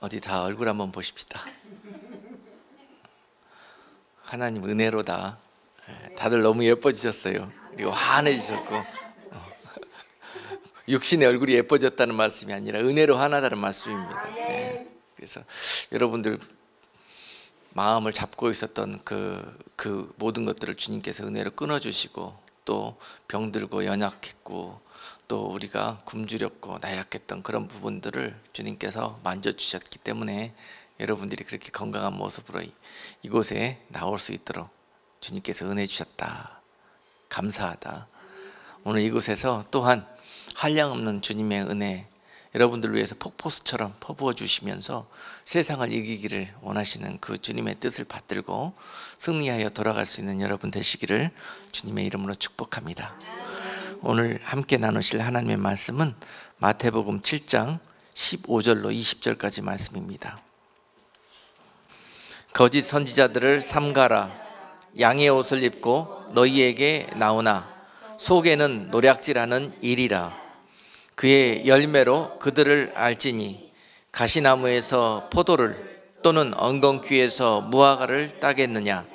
어디 다 얼굴 한번 보십시다. 하나님 은혜로다. 다들 너무 예뻐지셨어요. 그리고 환해지셨고, 육신의 얼굴이 예뻐졌다는 말씀이 아니라 은혜로 환하다는 말씀입니다. 그래서 여러분들 마음을 잡고 있었던 그 모든 것들을 주님께서 은혜로 끊어주시고, 또 병들고 연약했고 또 우리가 굶주렸고 나약했던 그런 부분들을 주님께서 만져주셨기 때문에 여러분들이 그렇게 건강한 모습으로 이곳에 나올 수 있도록 주님께서 은혜 주셨다. 감사하다. 오늘 이곳에서 또한 한량없는 주님의 은혜 여러분들을 위해서 폭포수처럼 퍼부어 주시면서 세상을 이기기를 원하시는 그 주님의 뜻을 받들고 승리하여 돌아갈 수 있는 여러분 되시기를 주님의 이름으로 축복합니다. 오늘 함께 나누실 하나님의 말씀은 마태복음 7장 15절로 20절까지 말씀입니다. 거짓 선지자들을 삼가라. 양의 옷을 입고 너희에게 나오나 속에는 노략질하는 일이라. 그의 열매로 그들을 알지니 가시나무에서 포도를 또는 엉겅퀴에서 무화과를 따겠느냐.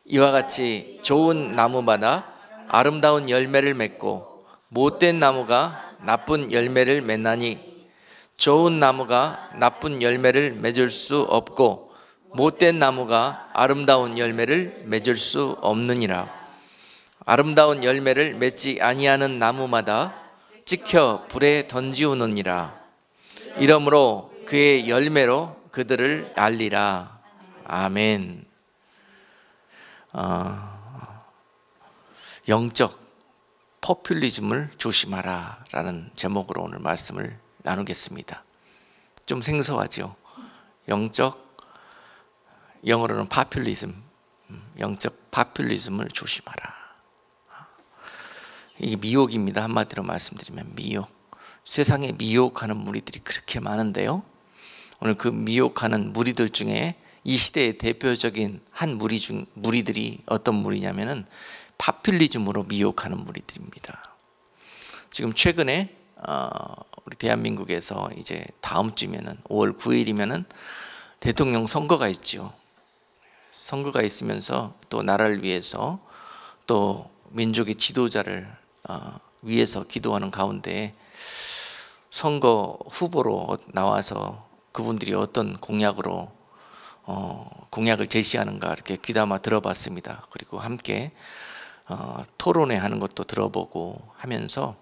이와 같이 좋은 나무마다 아름다운 열매를 맺고 못된 나무가 나쁜 열매를 맺나니 좋은 나무가 나쁜 열매를 맺을 수 없고 못된 나무가 아름다운 열매를 맺을 수 없느니라. 아름다운 열매를 맺지 아니하는 나무마다 찍혀 불에 던지우느니라. 이러므로 그의 열매로 그들을 알리라. 아멘. 영적 포퓰리즘을 조심하라 라는 제목으로 오늘 말씀을 나누겠습니다. 좀 생소하죠? 영어로는 파퓰리즘, 영적 파퓰리즘을 조심하라. 이게 미혹입니다. 한마디로 말씀드리면 미혹. 세상에 미혹하는 무리들이 그렇게 많은데요, 오늘 그 미혹하는 무리들 중에 이 시대의 대표적인 한 무리들이 어떤 무리냐면은 파퓰리즘으로 미혹하는 무리들입니다. 지금 최근에 우리 대한민국에서 이제 다음 주면은 5월 9일이면은 대통령 선거가 있죠. 선거가 있으면서 또 나라를 위해서 또 민족의 지도자를 위해서 기도하는 가운데 선거 후보로 나와서 그분들이 어떤 공약을 제시하는가 이렇게 귀담아 들어봤습니다. 그리고 함께 토론회 하는 것도 들어보고 하면서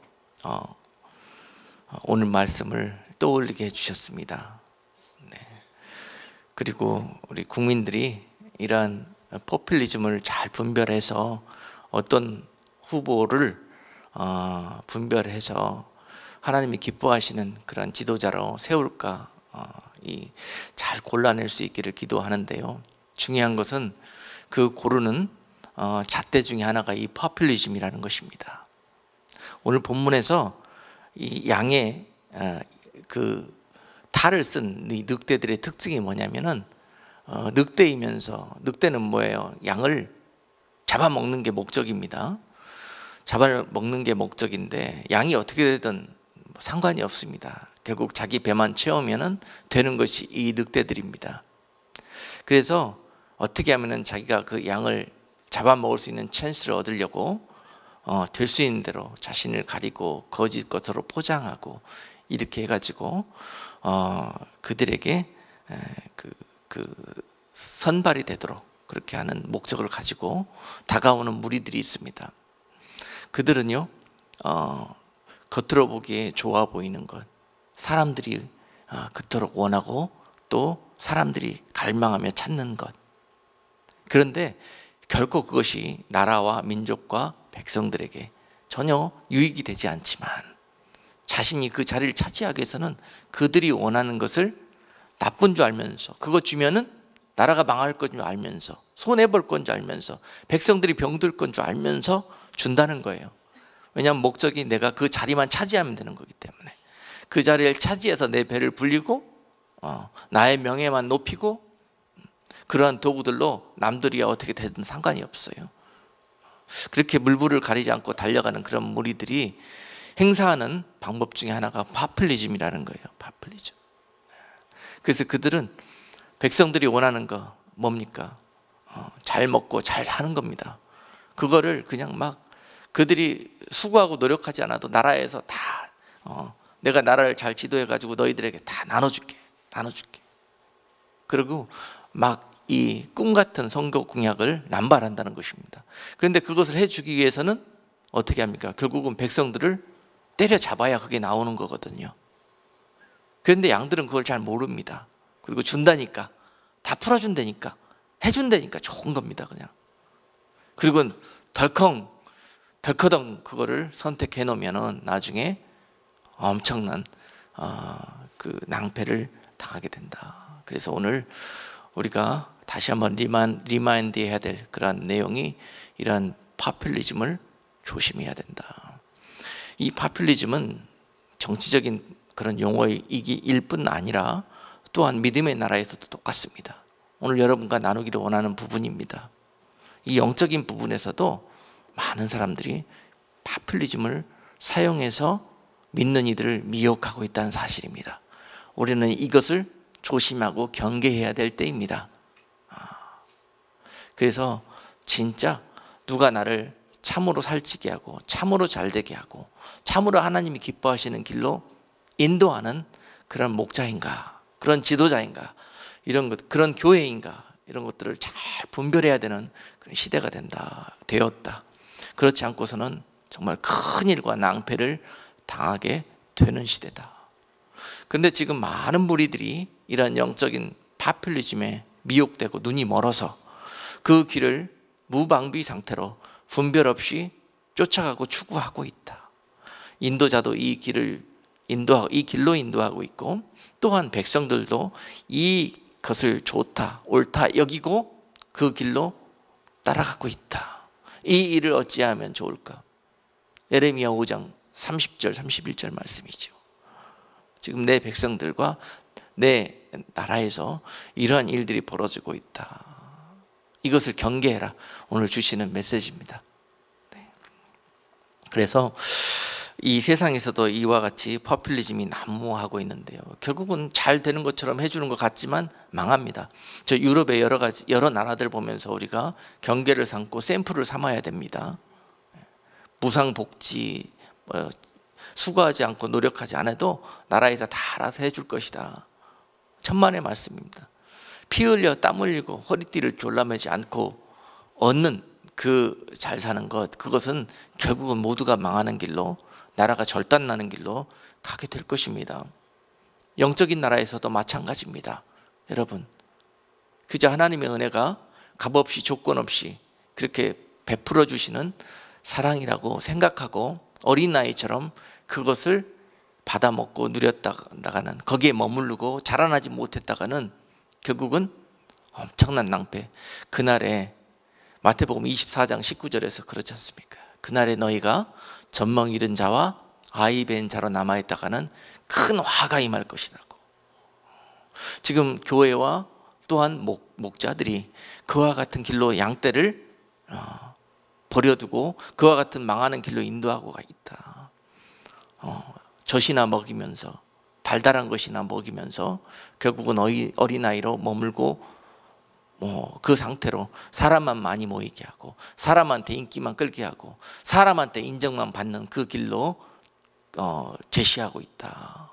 오늘 말씀을 떠올리게 해주셨습니다. 네. 그리고 우리 국민들이 이러한 포퓰리즘을 잘 분별해서 어떤 후보를 분별해서 하나님이 기뻐하시는 그런 지도자로 세울까 잘 골라낼 수 있기를 기도하는데요, 중요한 것은 그 고르는 잣대 중에 하나가 이 포퓰리즘이라는 것입니다. 오늘 본문에서 이 양의 그 탈을 쓴 이 늑대들의 특징이 뭐냐면은 늑대는 뭐예요? 양을 잡아먹는 게 목적입니다. 잡아먹는 게 목적인데 양이 어떻게 되든 상관이 없습니다. 결국 자기 배만 채우면 되는 것이 이 늑대들입니다. 그래서 어떻게 하면 자기가 그 양을 잡아먹을 수 있는 찬스를 얻으려고 될 수 있는 대로 자신을 가리고 거짓 것으로 포장하고 이렇게 해가지고 그들에게 그 선발이 되도록 그렇게 하는 목적을 가지고 다가오는 무리들이 있습니다. 그들은요, 겉으로 보기에 좋아 보이는 것, 사람들이 그토록 원하고 또 사람들이 갈망하며 찾는 것, 그런데 결코 그것이 나라와 민족과 백성들에게 전혀 유익이 되지 않지만 자신이 그 자리를 차지하기 위해서는 그들이 원하는 것을 나쁜 줄 알면서, 그거 주면은 나라가 망할 건 줄 알면서, 손해볼 건 줄 알면서, 백성들이 병들 건 줄 알면서 준다는 거예요. 왜냐하면 목적이 내가 그 자리만 차지하면 되는 거기 때문에, 그 자리를 차지해서 내 배를 불리고 나의 명예만 높이고, 그러한 도구들로 남들이 어떻게 되든 상관이 없어요. 그렇게 물불을 가리지 않고 달려가는 그런 무리들이 행사하는 방법 중에 하나가 파퓰리즘이라는 거예요. 파퓰리즘. 그래서 그들은 백성들이 원하는 거 뭡니까? 잘 먹고 잘 사는 겁니다. 그거를 그냥 막 그들이 수고하고 노력하지 않아도 나라에서 다 내가 나라를 잘 지도해가지고 너희들에게 다 나눠줄게. 그리고 막 이 꿈같은 선거 공약을 남발한다는 것입니다. 그런데 그것을 해주기 위해서는 어떻게 합니까? 결국은 백성들을 때려잡아야 그게 나오는 거거든요. 그런데 양들은 그걸 잘 모릅니다. 그리고 준다니까, 다 풀어준다니까, 해준다니까 좋은 겁니다 그냥. 그리고 덜커덩 그거를 선택해 놓으면은 나중에 엄청난 그 낭패를 당하게 된다. 그래서 오늘 우리가 다시 한번 리마인드 해야 될 그러한 내용이 이러한 파퓰리즘을 조심해야 된다. 이 파퓰리즘은 정치적인 그런 용어이기 뿐 아니라 또한 믿음의 나라에서도 똑같습니다. 오늘 여러분과 나누기를 원하는 부분입니다. 이 영적인 부분에서도 많은 사람들이 파퓰리즘을 사용해서 믿는 이들을 미혹하고 있다는 사실입니다. 우리는 이것을 조심하고 경계해야 될 때입니다. 그래서 진짜 누가 나를 참으로 살찌게 하고 참으로 잘되게 하고 참으로 하나님이 기뻐하시는 길로 인도하는 그런 목자인가, 그런 지도자인가, 이런 것, 그런 교회인가, 이런 것들을 잘 분별해야 되는 그런 시대가 되었다. 그렇지 않고서는 정말 큰일과 낭패를 당하게 되는 시대다. 그런데 지금 많은 무리들이 이런 영적인 파퓰리즘에 미혹되고 눈이 멀어서 그 길을 무방비 상태로 분별 없이 쫓아가고 추구하고 있다. 인도자도 이 길로 인도하고 있고, 또한 백성들도 이것을 좋다, 옳다 여기고 그 길로 따라가고 있다. 이 일을 어찌하면 좋을까? 예레미야 5장 30절 31절 말씀이죠. 지금 내 백성들과 내 나라에서 이러한 일들이 벌어지고 있다. 이것을 경계해라. 오늘 주시는 메시지입니다. 네. 그래서 이 세상에서도 이와 같이 포퓰리즘이 난무하고 있는데요. 결국은 잘 되는 것처럼 해주는 것 같지만 망합니다. 저 유럽의 여러 나라들 보면서 우리가 경계를 삼고 샘플을 삼아야 됩니다. 무상복지, 수고하지 않고 노력하지 않아도 나라에서 다 알아서 해줄 것이다. 천만의 말씀입니다. 피 흘려 땀 흘리고 허리띠를 졸라매지 않고 얻는 그 잘 사는 것, 그것은 결국은 모두가 망하는 길로, 나라가 절단나는 길로 가게 될 것입니다. 영적인 나라에서도 마찬가지입니다. 여러분, 그저 하나님의 은혜가 값없이 조건 없이 그렇게 베풀어 주시는 사랑이라고 생각하고 어린아이처럼 그것을 받아먹고 누렸다가는, 거기에 머무르고 자라나지 못했다가는 결국은 엄청난 낭패. 그날에 마태복음 24장 19절에서 그렇지 않습니까? 그날에 너희가 젖먹 잃은 자와 아이 뵌 자로 남아있다가는 큰 화가 임할 것이라고. 지금 교회와 또한 목자들이 그와 같은 길로 양떼를 버려두고 그와 같은 망하는 길로 인도하고 있다. 젖이나 먹이면서, 달달한 것이나 먹이면서 결국은 어린아이로 머물고 그 상태로 사람만 많이 모이게 하고 사람한테 인기만 끌게 하고 사람한테 인정만 받는 그 길로 제시하고 있다.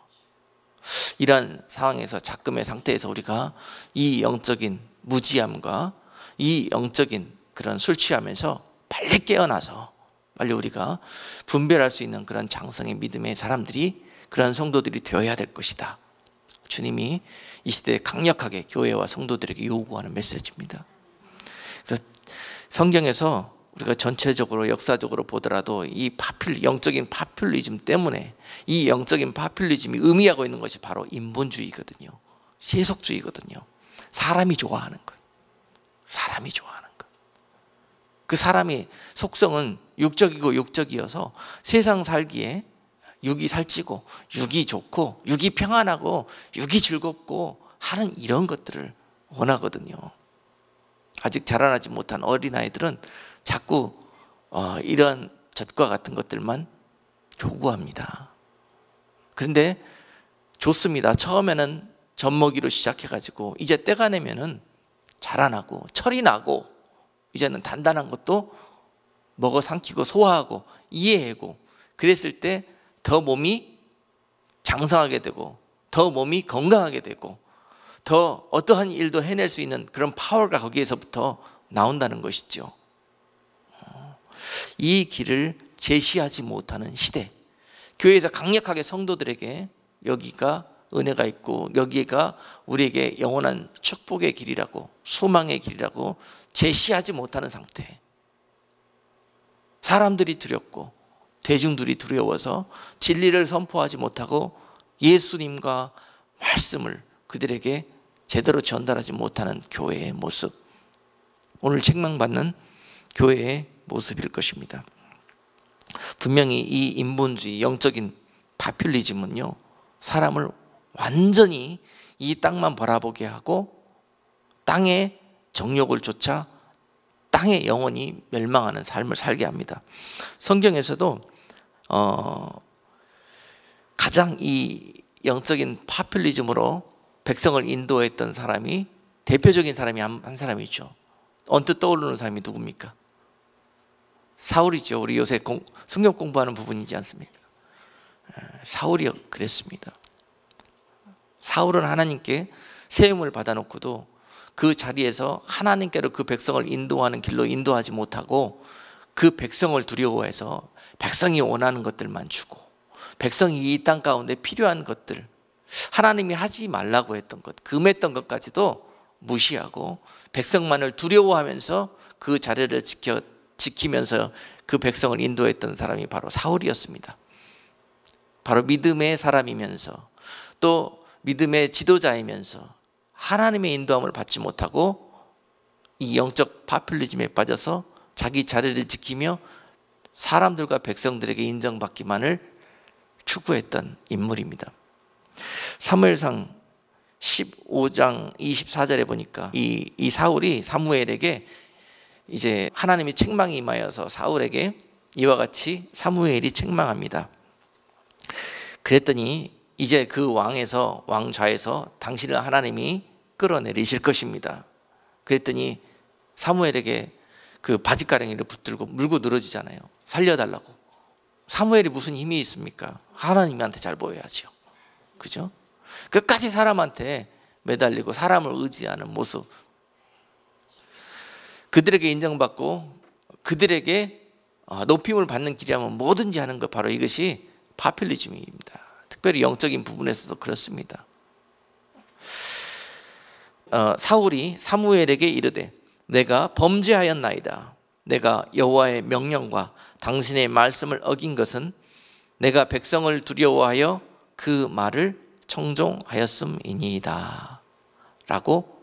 이런 상황에서, 작금의 상태에서 우리가 이 영적인 무지함과 이 영적인 그런 술 취하면서 빨리 깨어나서 빨리 우리가 분별할 수 있는 그런 장성의 믿음의 사람들이, 그런 성도들이 되어야 될 것이다. 주님이 이 시대에 강력하게 교회와 성도들에게 요구하는 메시지입니다. 그래서 성경에서 우리가 전체적으로 역사적으로 보더라도 이 영적인 파퓰리즘 때문에, 이 영적인 파퓰리즘이 의미하고 있는 것이 바로 인본주의거든요. 세속주의거든요. 사람이 좋아하는 것. 사람이 좋아하는 것. 그 사람의 속성은 육적이어서 세상 살기에 육이 살찌고 육이 좋고 육이 평안하고 육이 즐겁고 하는 이런 것들을 원하거든요. 아직 자라나지 못한 어린아이들은 자꾸 이런 젖과 같은 것들만 요구합니다. 그런데 좋습니다. 처음에는 젖먹이로 시작해가지고 이제 때가 되면은 자라나고 철이 나고 이제는 단단한 것도 먹어 삼키고 소화하고 이해하고 그랬을 때 더 몸이 장성하게 되고 더 몸이 건강하게 되고 더 어떠한 일도 해낼 수 있는 그런 파워가 거기에서부터 나온다는 것이죠. 이 길을 제시하지 못하는 시대, 교회에서 강력하게 성도들에게 여기가 은혜가 있고 여기가 우리에게 영원한 축복의 길이라고 소망의 길이라고 제시하지 못하는 상태, 사람들이 두렵고 대중들이 두려워서 진리를 선포하지 못하고 예수님과 말씀을 그들에게 제대로 전달하지 못하는 교회의 모습, 오늘 책망받는 교회의 모습일 것입니다. 분명히 이 인본주의, 영적인 파퓰리즘은요, 사람을 완전히 이 땅만 바라보게 하고 땅의 정욕을 쫓아 땅의 영혼이 멸망하는 삶을 살게 합니다. 성경에서도 가장 이 영적인 파퓰리즘으로 백성을 인도했던 사람이, 대표적인 사람이 한 사람이 있죠. 언뜻 떠오르는 사람이 누굽니까? 사울이죠. 우리 요새 성경 공부하는 부분이지 않습니까? 사울이 그랬습니다. 사울은 하나님께 세움을 받아놓고도 그 자리에서 하나님께로 그 백성을 인도하는 길로 인도하지 못하고 그 백성을 두려워해서 백성이 원하는 것들만 주고 백성이 이 땅 가운데 필요한 것들, 하나님이 하지 말라고 했던 것, 금했던 것까지도 무시하고 백성만을 두려워하면서 그 자리를 지키면서 그 백성을 인도했던 사람이 바로 사울이었습니다. 바로 믿음의 사람이면서 또 믿음의 지도자이면서 하나님의 인도함을 받지 못하고 이 영적 파퓰리즘에 빠져서 자기 자리를 지키며 사람들과 백성들에게 인정받기만을 추구했던 인물입니다. 사무엘상 15장 24절에 보니까 이 사울이 사무엘에게 이제 하나님의 책망이 임하여서 사울에게 이와 같이 사무엘이 책망합니다. 그랬더니 이제 그 왕좌에서 당신을 하나님이 끌어내리실 것입니다. 그랬더니 사무엘에게 그 바짓가랑이를 붙들고 물고 늘어지잖아요. 살려달라고. 사무엘이 무슨 힘이 있습니까? 하나님한테 잘 보여야죠. 그죠? 끝까지 사람한테 매달리고 사람을 의지하는 모습, 그들에게 인정받고 그들에게 높임을 받는 길이라면 뭐든지 하는 것, 바로 이것이 파퓰리즘입니다. 특별히 영적인 부분에서도 그렇습니다. 사울이 사무엘에게 이르되 내가 범죄하였나이다. 내가 여호와의 명령과 당신의 말씀을 어긴 것은 내가 백성을 두려워하여 그 말을 청종하였음이니이다 라고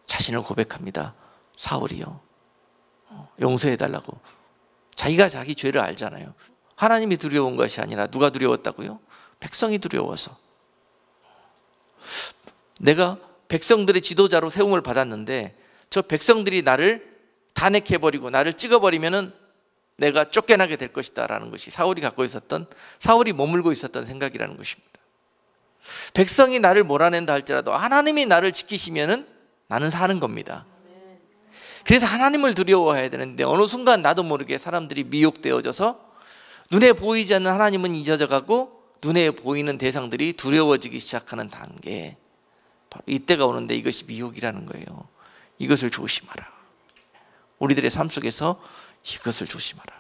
자신을 고백합니다. 사울이요, 용서해달라고. 자기가 자기 죄를 알잖아요. 하나님이 두려운 것이 아니라 누가 두려웠다고요? 백성이 두려워서. 내가 백성들의 지도자로 세움을 받았는데 저 백성들이 나를 탄핵해버리고 나를 찍어버리면은 내가 쫓겨나게 될 것이다 라는 것이 사울이 갖고 있었던, 사울이 머물고 있었던 생각이라는 것입니다. 백성이 나를 몰아낸다 할지라도 하나님이 나를 지키시면은 나는 사는 겁니다. 그래서 하나님을 두려워해야 되는데 어느 순간 나도 모르게 사람들이 미혹되어져서 눈에 보이지 않는 하나님은 잊어져가고 눈에 보이는 대상들이 두려워지기 시작하는 단계, 바로 이때가 오는데 이것이 미혹이라는 거예요. 이것을 조심하라. 우리들의 삶 속에서 이것을 조심하라.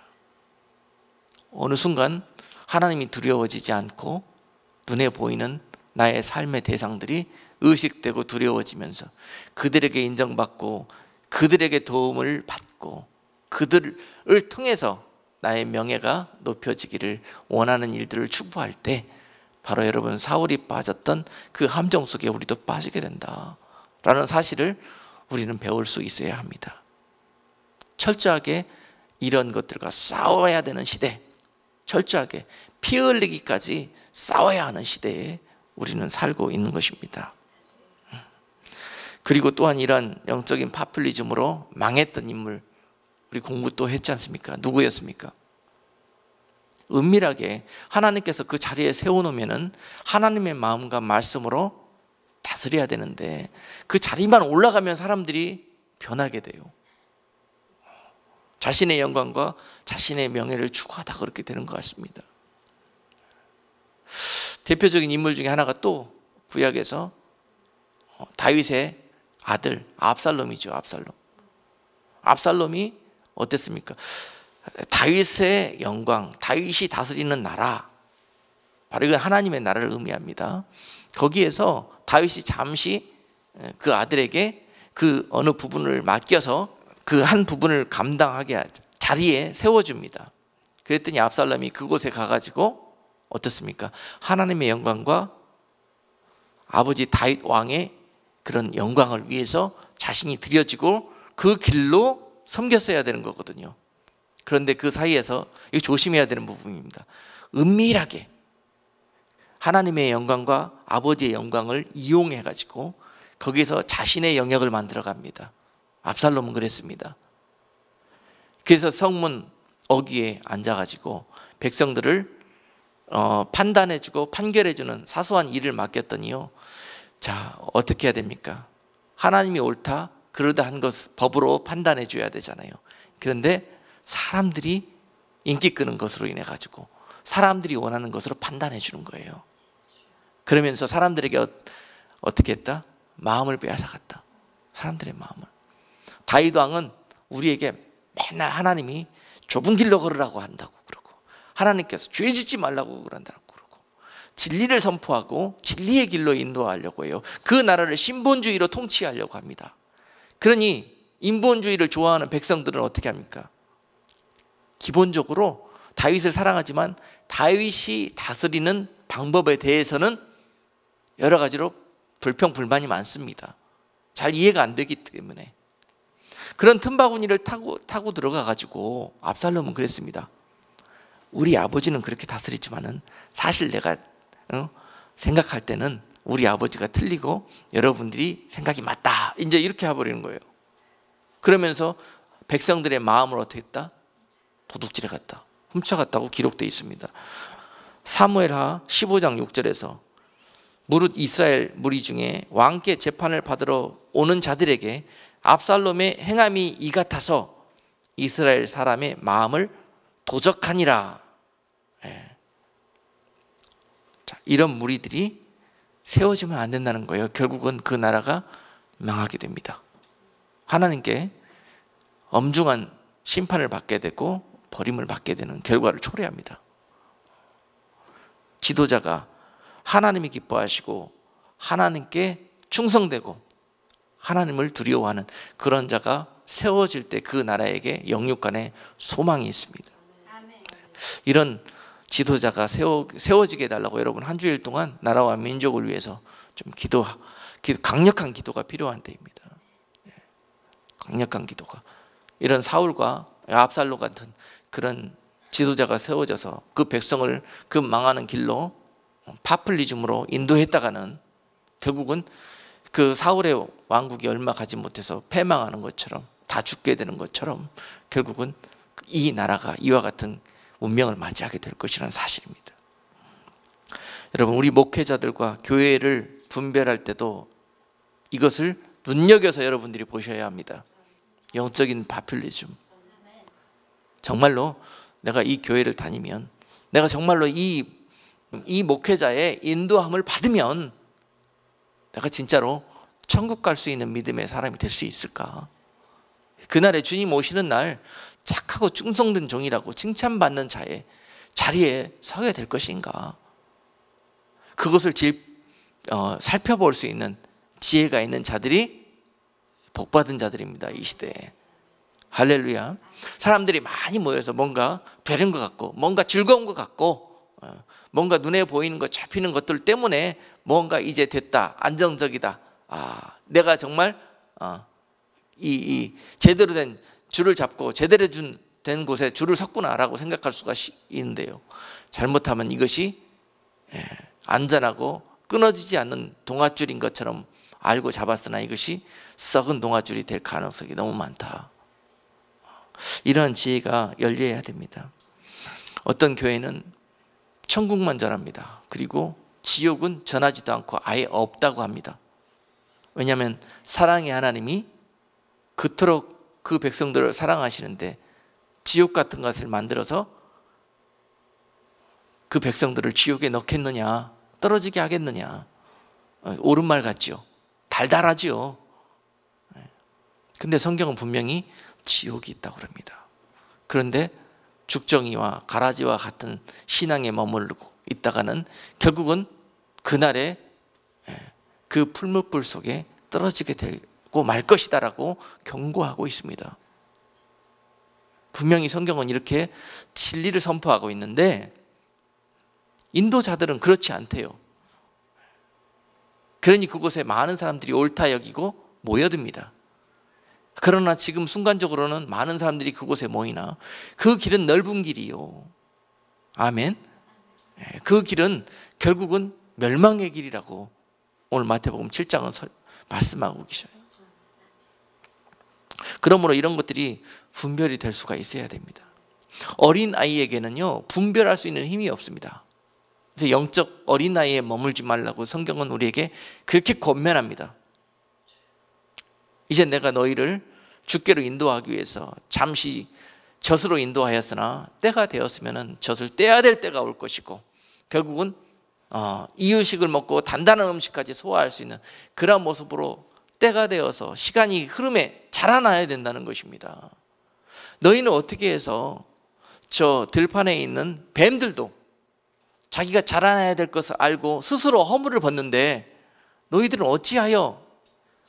어느 순간 하나님이 두려워지지 않고 눈에 보이는 나의 삶의 대상들이 의식되고 두려워지면서 그들에게 인정받고 그들에게 도움을 받고 그들을 통해서 나의 명예가 높여지기를 원하는 일들을 추구할 때 바로 여러분 사울이 빠졌던 그 함정 속에 우리도 빠지게 된다라는 사실을 우리는 배울 수 있어야 합니다. 철저하게 이런 것들과 싸워야 되는 시대, 철저하게 피 흘리기까지 싸워야 하는 시대에 우리는 살고 있는 것입니다. 그리고 또한 이런 영적인 파퓰리즘으로 망했던 인물, 우리 공부 또 했지 않습니까? 누구였습니까? 은밀하게 하나님께서 그 자리에 세워놓으면은 하나님의 마음과 말씀으로 다스려야 되는데 그 자리만 올라가면 사람들이 변하게 돼요. 자신의 영광과 자신의 명예를 추구하다 그렇게 되는 것 같습니다. 대표적인 인물 중에 하나가 또 구약에서 다윗의 아들 압살롬이죠. 압살롬이 어땠습니까? 다윗의 영광, 다윗이 다스리는 나라, 바로 이건 하나님의 나라를 의미합니다. 거기에서 다윗이 잠시 그 아들에게 그 어느 부분을 맡겨서 그 한 부분을 감당하게 자리에 세워줍니다. 그랬더니 압살롬이 그곳에 가가지고 어떻습니까? 하나님의 영광과 아버지 다윗 왕의 그런 영광을 위해서 자신이 드려지고 그 길로 섬겼어야 되는 거거든요. 그런데 그 사이에서 이거 조심해야 되는 부분입니다. 은밀하게 하나님의 영광과 아버지의 영광을 이용해 가지고 거기서 자신의 영역을 만들어 갑니다. 압살롬은 그랬습니다. 그래서 성문 어귀에 앉아가지고 백성들을 판단해주고 판결해주는 사소한 일을 맡겼더니요, 자, 어떻게 해야 됩니까? 하나님이 옳다 그러다 한 것 법으로 판단해 줘야 되잖아요. 그런데 사람들이 인기 끄는 것으로 인해 가지고 사람들이 원하는 것으로 판단해 주는 거예요. 그러면서 사람들에게 어떻게 했다? 마음을 빼앗아갔다. 사람들의 마음을. 다윗 왕은 우리에게 맨날 하나님이 좁은 길로 걸으라고 한다고 그러고, 하나님께서 죄 짓지 말라고 그런다고 그러고, 진리를 선포하고 진리의 길로 인도하려고 해요. 그 나라를 신본주의로 통치하려고 합니다. 그러니 인본주의를 좋아하는 백성들은 어떻게 합니까? 기본적으로 다윗을 사랑하지만 다윗이 다스리는 방법에 대해서는 여러 가지로 불평 불만이 많습니다. 잘 이해가 안 되기 때문에. 그런 틈바구니를 타고 들어가 가지고 압살롬은 그랬습니다. 우리 아버지는 그렇게 다스리지만은 사실 내가 생각할 때는 우리 아버지가 틀리고 여러분들이 생각이 맞다, 이제 이렇게 해버리는 거예요. 그러면서 백성들의 마음을 어떻게 했다? 도둑질해 갔다, 훔쳐갔다고 기록되어 있습니다. 사무엘하 15장 6절에서 무릇 이스라엘 무리 중에 왕께 재판을 받으러 오는 자들에게 압살롬의 행함이 이 같아서 이스라엘 사람의 마음을 도적하니라. 자, 이런 무리들이 세워지면 안 된다는 거예요. 결국은 그 나라가 망하게 됩니다. 하나님께 엄중한 심판을 받게 되고 버림을 받게 되는 결과를 초래합니다. 지도자가 하나님이 기뻐하시고 하나님께 충성되고 하나님을 두려워하는 그런 자가 세워질 때 그 나라에게 영육간에 소망이 있습니다. 이런 지도자가 세워지게 해달라고 여러분 한 주일 동안 나라와 민족을 위해서 좀 강력한 기도가 필요한 때입니다. 강력한 기도가. 이런 사울과 압살롬 같은 그런 지도자가 세워져서 그 백성을 그 망하는 길로 파퓰리즘으로 인도했다가는 결국은 그 사울의 왕국이 얼마 가지 못해서 패망하는 것처럼, 다 죽게 되는 것처럼 결국은 이 나라가 이와 같은 운명을 맞이하게 될 것이라는 사실입니다. 여러분, 우리 목회자들과 교회를 분별할 때도 이것을 눈여겨서 여러분들이 보셔야 합니다. 영적인 파퓰리즘. 정말로 내가 이 교회를 다니면, 내가 정말로 이 목회자의 인도함을 받으면 내가 진짜로 천국 갈 수 있는 믿음의 사람이 될 수 있을까? 그날에 주님 오시는 날 착하고 충성된 종이라고 칭찬받는 자리에 서게 될 것인가? 그것을 살펴볼 수 있는 지혜가 있는 자들이 복받은 자들입니다. 이 시대에. 할렐루야. 사람들이 많이 모여서 뭔가 되는 것 같고, 뭔가 즐거운 것 같고, 뭔가 눈에 보이는 것, 잡히는 것들 때문에 뭔가 이제 됐다, 안정적이다, 내가 정말 이 제대로 된 줄을 잡고 제대로 된 곳에 줄을 섰구나라고 생각할 수가 있는데요, 잘못하면 이것이 안전하고 끊어지지 않는 동아줄인 것처럼 알고 잡았으나 이것이 썩은 동아줄이 될 가능성이 너무 많다. 이런 지혜가 열려야 됩니다. 어떤 교회는 천국만 전합니다. 그리고 지옥은 전하지도 않고 아예 없다고 합니다. 왜냐하면 사랑의 하나님이 그토록 그 백성들을 사랑하시는데 지옥 같은 것을 만들어서 그 백성들을 지옥에 넣겠느냐, 떨어지게 하겠느냐. 옳은 말 같죠. 달달하지요. 근데 성경은 분명히 지옥이 있다고 합니다. 그런데 죽정이와 가라지와 같은 신앙에 머무르고 있다가는 결국은 그날에 그 풀무불 속에 떨어지게 되고 말 것이다라고 경고하고 있습니다. 분명히 성경은 이렇게 진리를 선포하고 있는데 인도자들은 그렇지 않대요. 그러니 그곳에 많은 사람들이 옳다 여기고 모여듭니다. 그러나 지금 순간적으로는 많은 사람들이 그곳에 모이나 그 길은 넓은 길이요. 아멘. 그 길은 결국은 멸망의 길이라고 오늘 마태복음 7장은 말씀하고 계셔요. 그러므로 이런 것들이 분별이 될 수가 있어야 됩니다. 어린 아이에게는요 분별할 수 있는 힘이 없습니다. 그래서 영적 어린 아이에 머물지 말라고 성경은 우리에게 그렇게 권면합니다. 이제 내가 너희를 주께로 인도하기 위해서 잠시 젖으로 인도하였으나 때가 되었으면 젖을 떼야 될 때가 올 것이고 결국은 이유식을 먹고 단단한 음식까지 소화할 수 있는 그런 모습으로 때가 되어서 시간이 흐름에 자라나야 된다는 것입니다. 너희는 어떻게 해서 저 들판에 있는 뱀들도 자기가 자라나야 될 것을 알고 스스로 허물을 벗는데 너희들은 어찌하여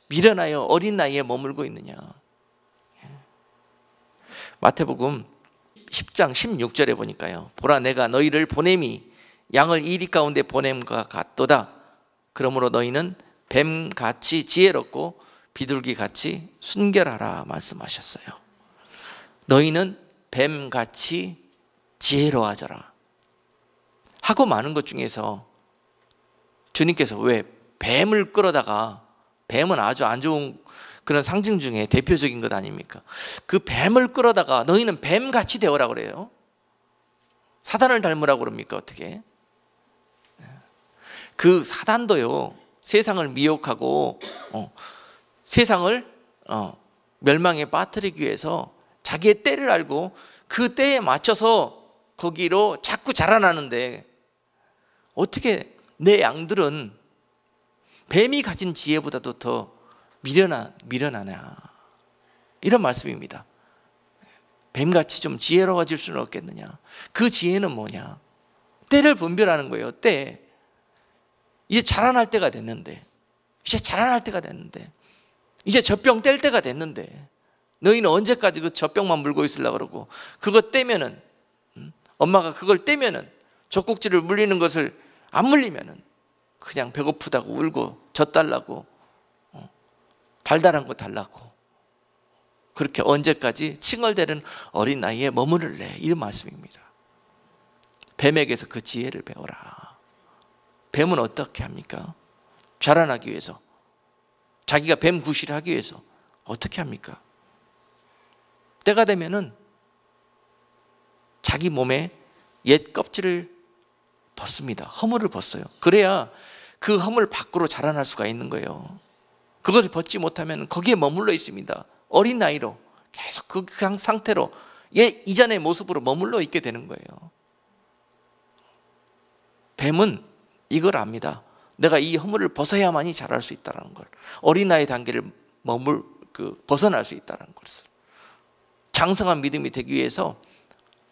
미련하여 어린 나이에 머물고 있느냐. 마태복음 10장 16절에 보니까요, 보라 내가 너희를 보냄이 양을 이리 가운데 보냄과 같도다. 그러므로 너희는 뱀같이 지혜롭고 비둘기같이 순결하라 말씀하셨어요. 너희는 뱀같이 지혜로워하져라 하고 많은 것 중에서 주님께서 왜 뱀을 끌어다가, 뱀은 아주 안 좋은 그런 상징 중에 대표적인 것 아닙니까? 그 뱀을 끌어다가 너희는 뱀같이 되어라 그래요. 사단을 닮으라고 그럽니까? 어떻게? 그 사단도요 세상을 미혹하고 세상을 멸망에 빠뜨리기 위해서 자기의 때를 알고 그 때에 맞춰서 거기로 자꾸 자라나는데 어떻게 내 양들은 뱀이 가진 지혜보다도 더 미련하냐, 이런 말씀입니다. 뱀같이 좀 지혜로워질 수는 없겠느냐. 그 지혜는 뭐냐? 때를 분별하는 거예요. 때. 이제 자라날 때가 됐는데, 이제 젖병 뗄 때가 됐는데 너희는 언제까지 그 젖병만 물고 있으려고 그러고, 그거 떼면은 엄마가 그걸 떼면은 젖꼭지를 물리는 것을 안 물리면은 그냥 배고프다고 울고 젖 달라고 달달한 거 달라고, 그렇게 언제까지 칭얼대는 어린 나이에 머무를래, 이런 말씀입니다. 뱀에게서 그 지혜를 배워라. 뱀은 어떻게 합니까? 자라나기 위해서, 자기가 뱀 구실을 하기 위해서 어떻게 합니까? 때가 되면은 자기 몸에 옛 껍질을 벗습니다. 허물을 벗어요. 그래야 그 허물 밖으로 자라날 수가 있는 거예요. 그것을 벗지 못하면 거기에 머물러 있습니다. 어린 나이로 계속 그 상태로 이전의 모습으로 머물러 있게 되는 거예요. 뱀은 이걸 압니다. 내가 이 허물을 벗어야만이 자랄 수 있다는 걸, 어린 나이 단계를 벗어날 수 있다는 것을, 장성한 믿음이 되기 위해서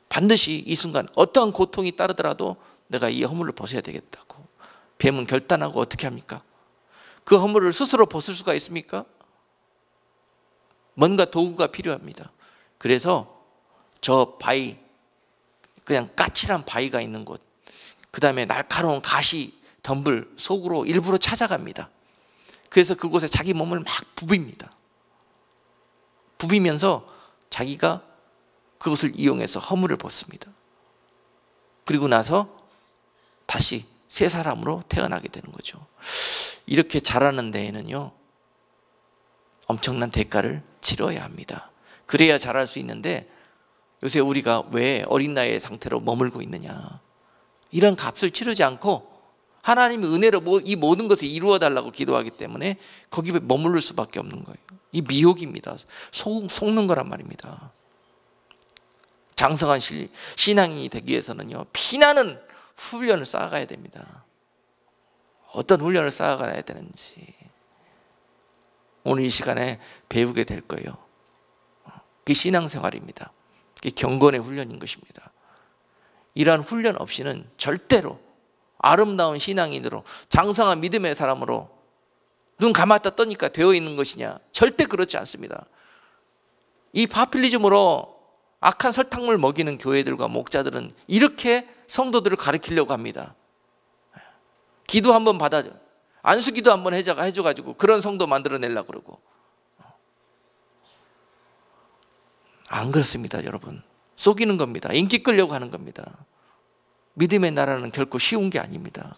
반드시 이 순간 어떠한 고통이 따르더라도 내가 이 허물을 벗어야 되겠다고. 뱀은 결단하고 어떻게 합니까? 그 허물을 스스로 벗을 수가 있습니까? 뭔가 도구가 필요합니다. 그래서 저 바위, 그냥 까칠한 바위가 있는 곳, 그 다음에 날카로운 가시 덤불 속으로 일부러 찾아갑니다. 그래서 그곳에 자기 몸을 막 부빕니다. 부비면서 자기가 그것을 이용해서 허물을 벗습니다. 그리고 나서 다시 새 사람으로 태어나게 되는 거죠. 이렇게 자라는 데에는요 엄청난 대가를 치러야 합니다. 그래야 자랄 수 있는데, 요새 우리가 왜 어린 나이의 상태로 머물고 있느냐, 이런 값을 치르지 않고 하나님이 은혜로 이 모든 것을 이루어 달라고 기도하기 때문에 거기에 머무를 수밖에 없는 거예요. 이 미혹입니다. 속는 거란 말입니다. 장성한 신앙인이 되기 위해서는요, 피나는 훈련을 쌓아가야 됩니다. 어떤 훈련을 쌓아가야 되는지 오늘 이 시간에 배우게 될 거예요. 그게 신앙생활입니다. 그게 경건의 훈련인 것입니다. 이러한 훈련 없이는 절대로 아름다운 신앙인으로, 장성한 믿음의 사람으로 눈 감았다 떠니까 되어 있는 것이냐? 절대 그렇지 않습니다. 이 파퓰리즘으로 악한 설탕물 먹이는 교회들과 목자들은 이렇게 성도들을 가르치려고 합니다. 기도 한번 받아줘, 안수기도 한번 해줘가지고 그런 성도 만들어내려고 그러고. 안 그렇습니다, 여러분. 속이는 겁니다. 인기 끌려고 하는 겁니다. 믿음의 나라는 결코 쉬운 게 아닙니다.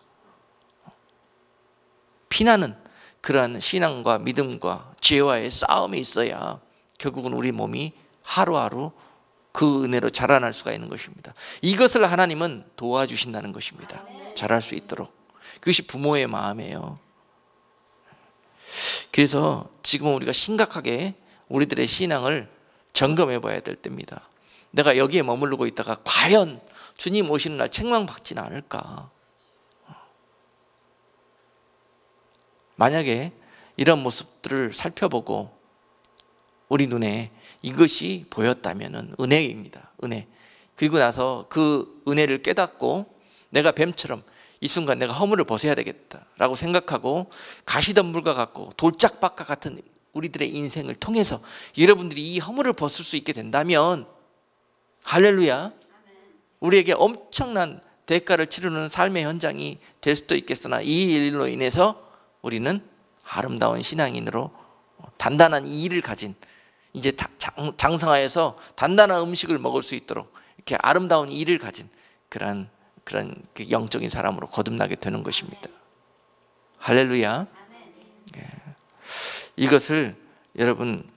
피나는 그러한 신앙과 믿음과 죄와의 싸움이 있어야 결국은 우리 몸이 하루하루 그 은혜로 자라날 수가 있는 것입니다. 이것을 하나님은 도와주신다는 것입니다. 자랄 수 있도록. 그것이 부모의 마음이에요. 그래서 지금 우리가 심각하게 우리들의 신앙을 점검해 봐야 될 때입니다. 내가 여기에 머무르고 있다가 과연 주님 오시는 날 책망받지는 않을까? 만약에 이런 모습들을 살펴보고 우리 눈에 이것이 보였다면 은혜입니다. 은혜. 그리고 나서 그 은혜를 깨닫고 내가 뱀처럼 이 순간 내가 허물을 벗어야 되겠다라고 생각하고 가시덤불과 같고 돌짝밭과 같은 우리들의 인생을 통해서 여러분들이 이 허물을 벗을 수 있게 된다면 할렐루야, 우리에게 엄청난 대가를 치르는 삶의 현장이 될 수도 있겠으나 이 일로 인해서 우리는 아름다운 신앙인으로 단단한 이의를 가진, 이제 장성하여서 단단한 음식을 먹을 수 있도록 이렇게 아름다운 이의를 가진 그런 그 영적인 사람으로 거듭나게 되는 것입니다. 할렐루야. 이것을 여러분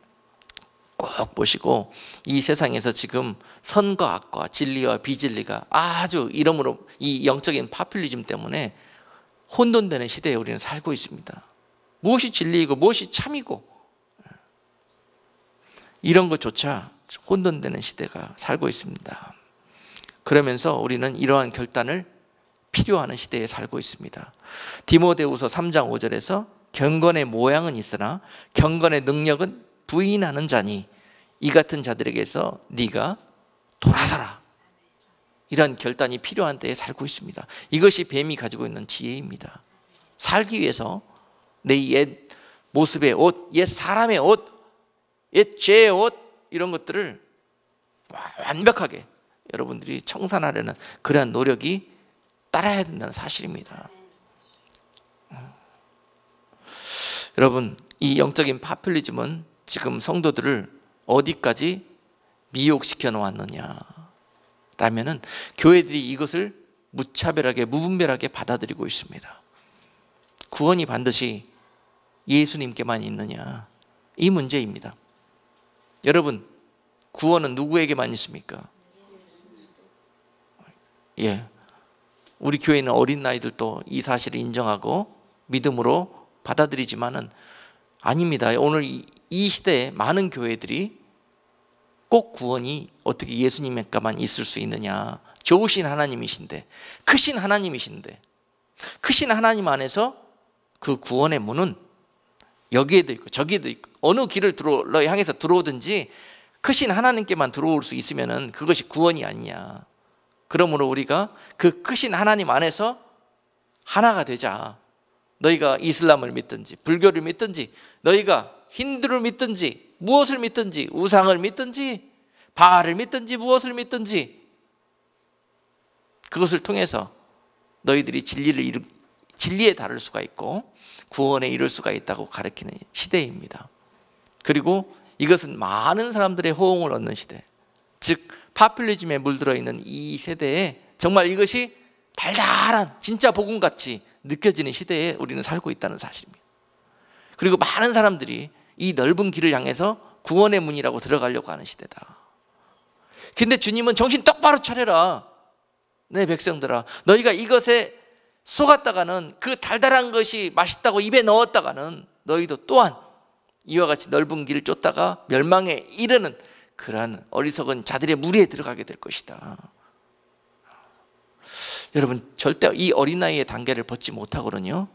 꼭 보시고, 이 세상에서 지금 선과 악과 진리와 비진리가 아주 이러므로 이 영적인 파퓰리즘 때문에 혼돈되는 시대에 우리는 살고 있습니다. 무엇이 진리이고 무엇이 참이고 이런 것조차 혼돈되는 시대가 살고 있습니다. 그러면서 우리는 이러한 결단을 필요하는 시대에 살고 있습니다. 디모데후서 3장 5절에서 경건의 모양은 있으나 경건의 능력은 부인하는 자니 이 같은 자들에게서 네가 돌아서라. 이런 결단이 필요한 때에 살고 있습니다. 이것이 뱀이 가지고 있는 지혜입니다. 살기 위해서 내 옛 모습의 옷, 옛 사람의 옷, 옛 죄의 옷, 이런 것들을 완벽하게 여러분들이 청산하려는 그러한 노력이 따라야 된다는 사실입니다. 여러분, 이 영적인 파퓰리즘은 지금 성도들을 어디까지 미혹시켜 놓았느냐 라면은 교회들이 이것을 무차별하게 무분별하게 받아들이고 있습니다. 구원이 반드시 예수님께만 있느냐, 이 문제입니다. 여러분, 구원은 누구에게만 있습니까? 예, 우리 교회는 어린 나이들도 이 사실을 인정하고 믿음으로 받아들이지만은 아닙니다. 오늘 이 시대에 많은 교회들이 꼭 구원이 어떻게 예수님께만 있을 수 있느냐, 좋으신 하나님이신데, 크신 하나님이신데, 크신 하나님 안에서 그 구원의 문은 여기에도 있고 저기에도 있고 어느 길을 향해서 들어오든지 크신 하나님께만 들어올 수 있으면 그것이 구원이 아니냐. 그러므로 우리가 그 크신 하나님 안에서 하나가 되자. 너희가 이슬람을 믿든지 불교를 믿든지 너희가 힌두를 믿든지 무엇을 믿든지 우상을 믿든지 바알을 믿든지 무엇을 믿든지 그것을 통해서 너희들이 진리에 다를 수가 있고 구원에 이룰 수가 있다고 가르치는 시대입니다. 그리고 이것은 많은 사람들의 호응을 얻는 시대, 즉 파퓰리즘에 물들어 있는 이 세대에 정말 이것이 달달한 진짜 복음같이 느껴지는 시대에 우리는 살고 있다는 사실입니다. 그리고 많은 사람들이 이 넓은 길을 향해서 구원의 문이라고 들어가려고 하는 시대다. 근데 주님은 정신 똑바로 차려라. 내 백성들아, 너희가 이것에 속았다가는 그 달달한 것이 맛있다고 입에 넣었다가는 너희도 또한 이와 같이 넓은 길을 쫓다가 멸망에 이르는 그러한 어리석은 자들의 무리에 들어가게 될 것이다. 여러분, 절대 이 어린아이의 단계를 벗지 못하거든요.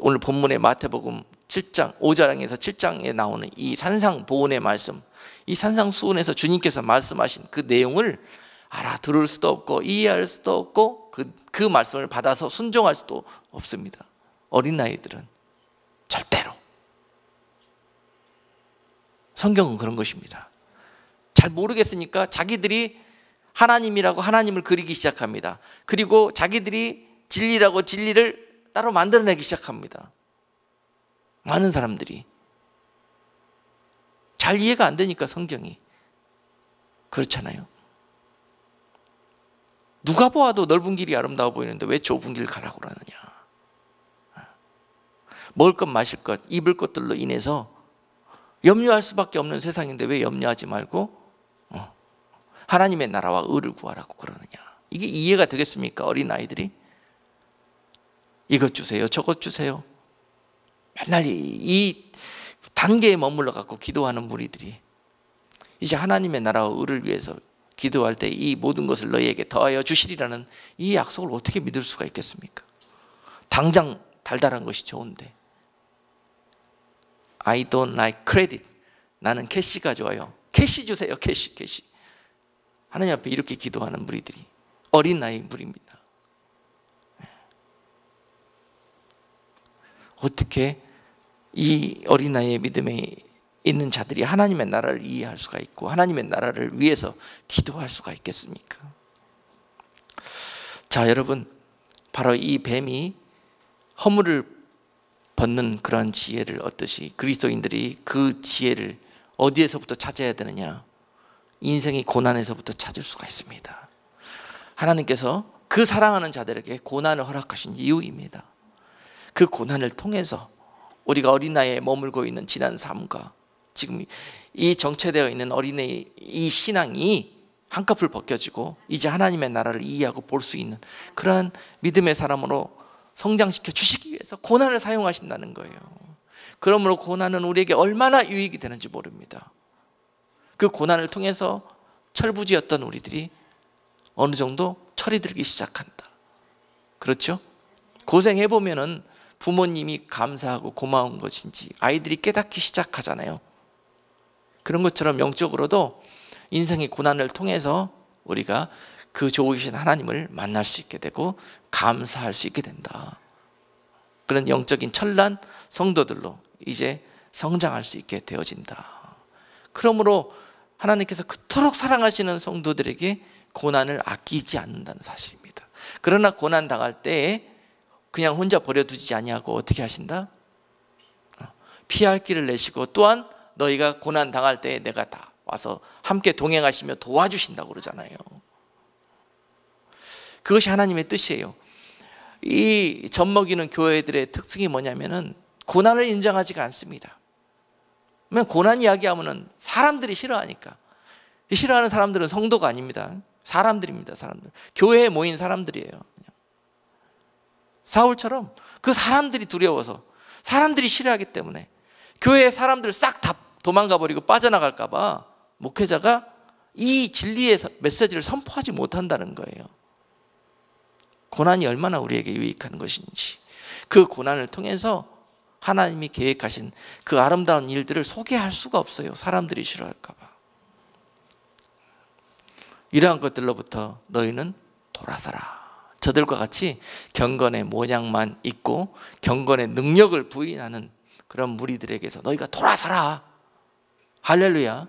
오늘 본문의 마태복음 7장 5장에서 7장에 나오는 이 산상보훈의 말씀, 이 산상수훈에서 주님께서 말씀하신 그 내용을 알아들을 수도 없고 이해할 수도 없고 그 말씀을 받아서 순종할 수도 없습니다. 어린아이들은 절대로. 성경은 그런 것입니다. 잘 모르겠으니까 자기들이 하나님이라고 하나님을 그리기 시작합니다. 그리고 자기들이 진리라고 진리를 따로 만들어내기 시작합니다. 많은 사람들이 잘 이해가 안 되니까 성경이 그렇잖아요. 누가 보아도 넓은 길이 아름다워 보이는데 왜 좁은 길 가라고 그러느냐. 먹을 것 마실 것 입을 것들로 인해서 염려할 수밖에 없는 세상인데 왜 염려하지 말고 하나님의 나라와 의를 구하라고 그러느냐. 이게 이해가 되겠습니까? 어린아이들이 이것 주세요 저것 주세요 맨날 이 단계에 머물러 갖고 기도하는 무리들이 이제 하나님의 나라와 의를 위해서 기도할 때 이 모든 것을 너희에게 더하여 주시리라는 이 약속을 어떻게 믿을 수가 있겠습니까? 당장 달달한 것이 좋은데 I don't like credit. 나는 캐시가 좋아요. 캐시 주세요. 캐시. 하나님 앞에 이렇게 기도하는 무리들이 어린아이 무리입니다. 어떻게 이 어린아이의 믿음에 있는 자들이 하나님의 나라를 이해할 수가 있고 하나님의 나라를 위해서 기도할 수가 있겠습니까? 자, 여러분, 바로 이 뱀이 허물을 벗는 그런 지혜를 얻듯이 그리스도인들이 그 지혜를 어디에서부터 찾아야 되느냐? 인생의 고난에서부터 찾을 수가 있습니다. 하나님께서 그 사랑하는 자들에게 고난을 허락하신 이유입니다. 그 고난을 통해서 우리가 어린아이에 머물고 있는 지난 삶과 지금 이 정체되어 있는 어린아이의 이 신앙이 한꺼풀 벗겨지고 이제 하나님의 나라를 이해하고 볼 수 있는 그러한 믿음의 사람으로 성장시켜 주시기 위해서 고난을 사용하신다는 거예요. 그러므로 고난은 우리에게 얼마나 유익이 되는지 모릅니다. 그 고난을 통해서 철부지였던 우리들이 어느 정도 철이 들기 시작한다. 그렇죠? 고생해보면은 부모님이 감사하고 고마운 것인지 아이들이 깨닫기 시작하잖아요. 그런 것처럼 영적으로도 인생의 고난을 통해서 우리가 그 좋으신 하나님을 만날 수 있게 되고 감사할 수 있게 된다. 그런 영적인 철난 성도들로 이제 성장할 수 있게 되어진다. 그러므로 하나님께서 그토록 사랑하시는 성도들에게 고난을 아끼지 않는다는 사실입니다. 그러나 고난 당할 때에 그냥 혼자 버려두지 아니하고 어떻게 하신다? 피할 길을 내시고 또한 너희가 고난 당할 때에 내가 다 와서 함께 동행하시며 도와주신다고 그러잖아요. 그것이 하나님의 뜻이에요. 이 젖먹이는 교회들의 특징이 뭐냐면은 고난을 인정하지가 않습니다. 왜냐면 고난 이야기하면은 사람들이 싫어하니까. 싫어하는 사람들은 성도가 아닙니다. 사람들입니다. 사람들. 교회에 모인 사람들이에요. 사울처럼 그 사람들이 두려워서 사람들이 싫어하기 때문에 교회의 사람들 싹 다 도망가 버리고 빠져나갈까 봐 목회자가 이 진리의 메시지를 선포하지 못한다는 거예요. 고난이 얼마나 우리에게 유익한 것인지 그 고난을 통해서 하나님이 계획하신 그 아름다운 일들을 소개할 수가 없어요. 사람들이 싫어할까 봐. 이러한 것들로부터 너희는 돌아서라. 저들과 같이 경건의 모양만 있고 경건의 능력을 부인하는 그런 무리들에게서 너희가 돌아서라. 할렐루야.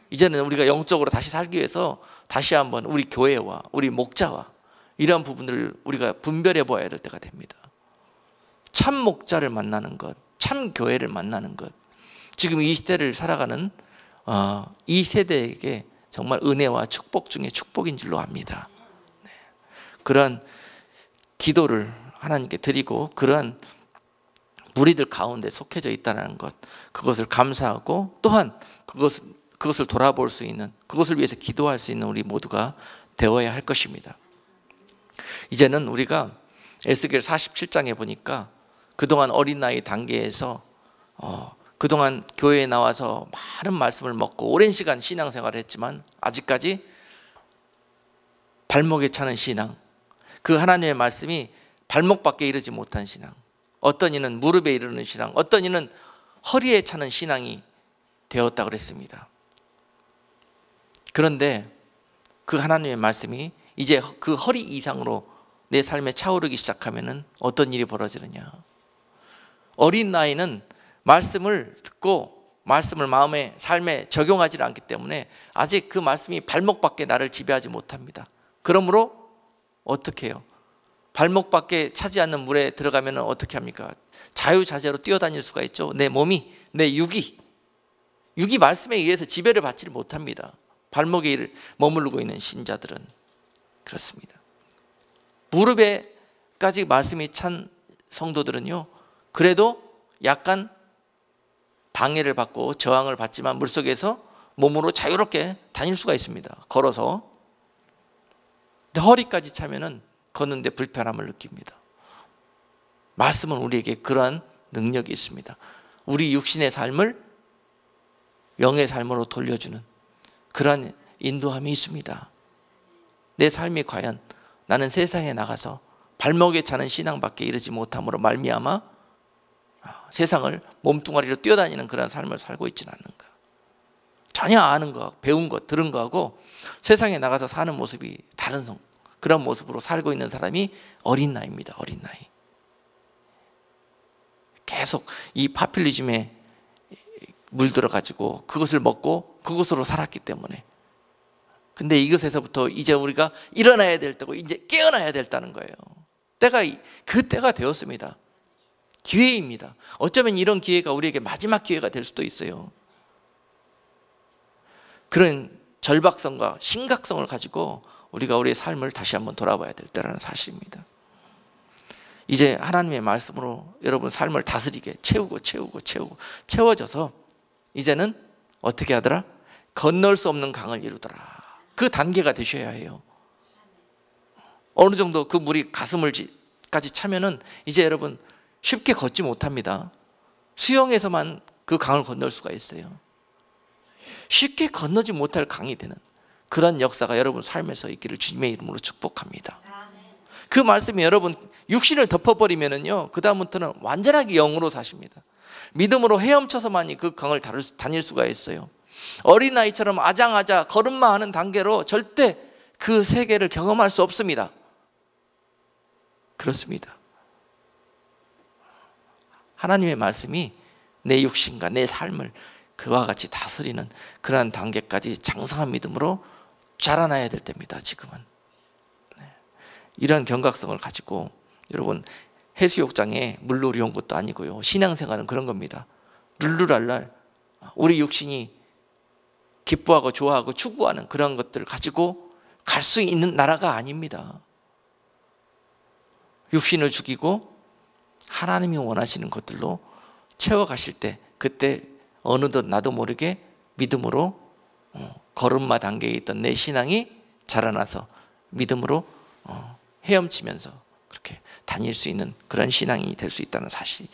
이제는 우리가 영적으로 다시 살기 위해서 다시 한번 우리 교회와 우리 목자와 이런 부분들을 우리가 분별해 보아야 될 때가 됩니다. 참 목자를 만나는 것, 참 교회를 만나는 것, 지금 이 시대를 살아가는 이 세대에게 정말 은혜와 축복 중에 축복인 줄로 압니다. 네. 그런 기도를 하나님께 드리고 그러한 무리들 가운데 속해져 있다는 것, 그것을 감사하고 또한 그것을 돌아볼 수 있는, 그것을 위해서 기도할 수 있는 우리 모두가 되어야 할 것입니다. 이제는 우리가 에스겔 47장에 보니까 그동안 어린 나이 단계에서 그동안 교회에 나와서 많은 말씀을 먹고 오랜 시간 신앙생활을 했지만 아직까지 발목에 차는 신앙, 그 하나님의 말씀이 발목밖에 이르지 못한 신앙, 어떤 이는 무릎에 이르는 신앙, 어떤 이는 허리에 차는 신앙이 되었다 그랬습니다. 그런데 그 하나님의 말씀이 이제 그 허리 이상으로 내 삶에 차오르기 시작하면 어떤 일이 벌어지느냐. 어린 나이는 말씀을 듣고 말씀을 마음에 삶에 적용하지 않기 때문에 아직 그 말씀이 발목밖에 나를 지배하지 못합니다. 그러므로 어떻게 해요? 발목밖에 차지 않는 물에 들어가면 어떻게 합니까? 자유자재로 뛰어다닐 수가 있죠. 내 몸이, 내 육이 말씀에 의해서 지배를 받지를 못합니다. 발목에 머무르고 있는 신자들은 그렇습니다. 무릎에까지 말씀이 찬 성도들은요, 그래도 약간 방해를 받고 저항을 받지만 물속에서 몸으로 자유롭게 다닐 수가 있습니다. 걸어서. 근데 허리까지 차면은 걷는데 불편함을 느낍니다. 말씀은 우리에게 그러한 능력이 있습니다. 우리 육신의 삶을 영의 삶으로 돌려주는 그러한 인도함이 있습니다. 내 삶이 과연 나는 세상에 나가서 발목에 차는 신앙밖에 이르지 못함으로 말미암아 세상을 몸뚱아리로 뛰어다니는 그런 삶을 살고 있지는 않는가. 전혀 아는 거, 배운 거, 들은 거하고 세상에 나가서 사는 모습이 다른 그런 모습으로 살고 있는 사람이 어린 나이입니다. 어린 나이. 계속 이 파퓰리즘에 물들어가지고 그것을 먹고 그것으로 살았기 때문에. 근데 이것에서부터 이제 우리가 일어나야 될 때고 이제 깨어나야 됐다는 거예요. 그 때가 되었습니다. 기회입니다. 어쩌면 이런 기회가 우리에게 마지막 기회가 될 수도 있어요. 그런 절박성과 심각성을 가지고 우리가 우리의 삶을 다시 한번 돌아봐야 될 때라는 사실입니다. 이제 하나님의 말씀으로 여러분 삶을 다스리게 채워져서 이제는 어떻게 하더라? 건널 수 없는 강을 이루더라. 그 단계가 되셔야 해요. 어느 정도 그 물이 가슴을까지 차면은 이제 여러분 쉽게 걷지 못합니다. 수영해서만 그 강을 건널 수가 있어요. 쉽게 건너지 못할 강이 되는 그런 역사가 여러분 삶에서 있기를 주님의 이름으로 축복합니다. 그 말씀이 여러분 육신을 덮어버리면은요, 그 다음부터는 완전하게 영으로 사십니다. 믿음으로 헤엄쳐서만이 그 강을 다닐 수가 있어요. 어린아이처럼 아장아자 걸음마 하는 단계로 절대 그 세계를 경험할 수 없습니다. 그렇습니다. 하나님의 말씀이 내 육신과 내 삶을 그와 같이 다스리는 그러한 단계까지 장성한 믿음으로 자라나야 될 때입니다. 지금은. 이러한 경각성을 가지고 여러분 해수욕장에 물놀이 온 것도 아니고요, 신앙생활은 그런 겁니다. 룰루랄랄 우리 육신이 기뻐하고 좋아하고 추구하는 그런 것들을 가지고 갈 수 있는 나라가 아닙니다. 육신을 죽이고 하나님이 원하시는 것들로 채워가실 때, 그때 어느덧 나도 모르게 믿음으로 걸음마 단계에 있던 내 신앙이 자라나서 믿음으로 헤엄치면서 그렇게 다닐 수 있는 그런 신앙이 될 수 있다는 사실.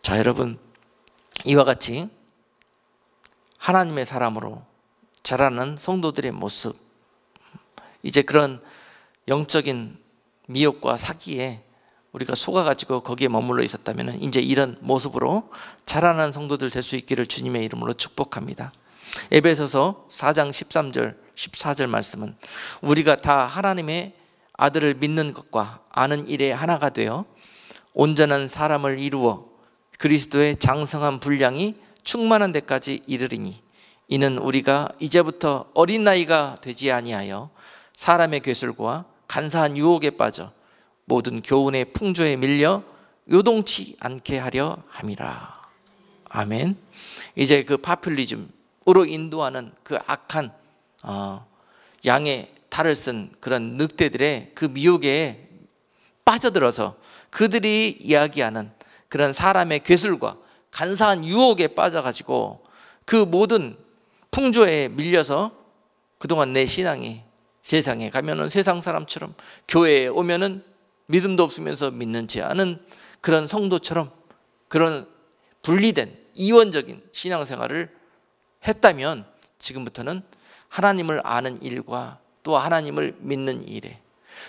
자, 여러분, 이와 같이 하나님의 사람으로 자라는 성도들의 모습, 이제 그런 영적인 미혹과 사기에 우리가 속아가지고 거기에 머물러 있었다면 이제 이런 모습으로 자라는 성도들 될 수 있기를 주님의 이름으로 축복합니다. 에베소서 4장 13절 14절 말씀은 우리가 다 하나님의 아들을 믿는 것과 아는 일에 하나가 되어 온전한 사람을 이루어 그리스도의 장성한 분량이 충만한 데까지 이르리니 이는 우리가 이제부터 어린 나이가 되지 아니하여 사람의 괴술과 간사한 유혹에 빠져 모든 교훈의 풍조에 밀려 요동치 않게 하려 함이라. 아멘. 이제 그 파퓰리즘으로 인도하는 그 악한 양의 탈을 쓴 그런 늑대들의 그 미혹에 빠져들어서 그들이 이야기하는 그런 사람의 괴술과 간사한 유혹에 빠져가지고 그 모든 풍조에 밀려서 그동안 내 신앙이 세상에 가면은 세상 사람처럼, 교회에 오면은 믿음도 없으면서 믿는지 않은 그런 성도처럼 그런 분리된 이원적인 신앙생활을 했다면 지금부터는 하나님을 아는 일과 또 하나님을 믿는 일에,